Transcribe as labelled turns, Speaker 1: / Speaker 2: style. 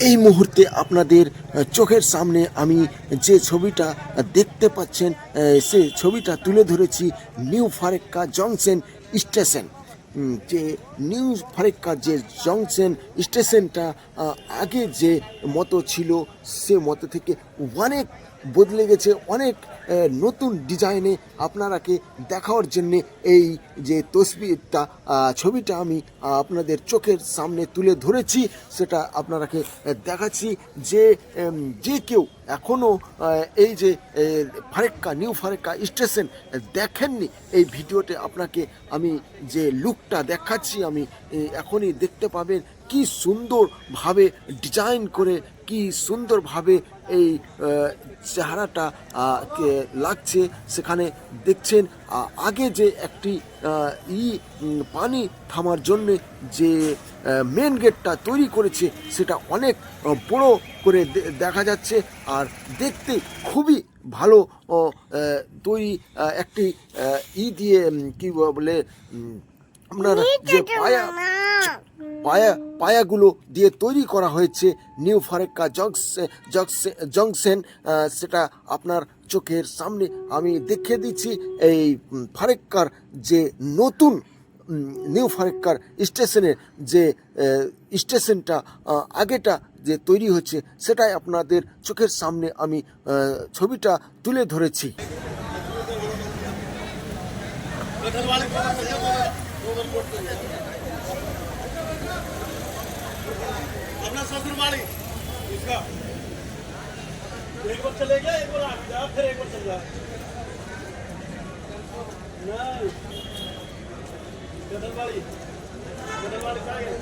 Speaker 1: এই মুহূর্তে আপনাদের চোখের সামনে আমি যে ছবিটা দেখতে পাচ্ছেন, সে ছবিটা তুলে ধরেছি নিউ ফারাক্কা জংশন স্টেশন। যে নিউ ফারাক্কা যে জংশন স্টেশনটা আগে যে মতো ছিল সে মতো থেকে অনেক বদলে গেছে, অনেক নতুন ডিজাইনে আপনারাকে দেখাবার জন্যে এই যে তসবিরটা ছবিটা আমি আপনাদের চোখের সামনে তুলে ধরেছি, সেটা আপনারাকে দেখাচ্ছি। যে যে কেউ এখনও এই যে ফারাক্কা নিউ ফারাক্কা স্টেশন দেখেননি, এই ভিডিওতে আপনাকে আমি যে লুকটা দেখাচ্ছি আমি এখনই দেখতে পাবেন কি সুন্দরভাবে ডিজাইন করে, কি সুন্দরভাবে এই চেহারাটা লাগছে। সেখানে দেখছেন আগে যে একটি পানি থামার জন্যে যে মেন গেটটা তৈরি করেছে সেটা অনেক বড় করে দেখা যাচ্ছে, আর দেখতে খুবই ভালো তৈরি একটি দিয়ে কি বলে আপনার যে পায়াগুলো দিয়ে তৈরি করা হয়েছে নিউ ফারাক্কা জংশন, সেটা আপনার চোখের সামনে আমি দেখিয়ে দিচ্ছি। এই ফারাক্কার যে নতুন নিউ ফারাক্কার স্টেশনের যে স্টেশনটা আগেটা যে তৈরি হচ্ছে সেটাই আপনাদের চোখের সামনে আমি ছবিটা তুলে ধরেছি।
Speaker 2: अपना ससुर बाड़ी इसका एक बार चले गया, एक बार आ गया, फिर एक बार चल रहा नहीं गदलवाड़ी का है।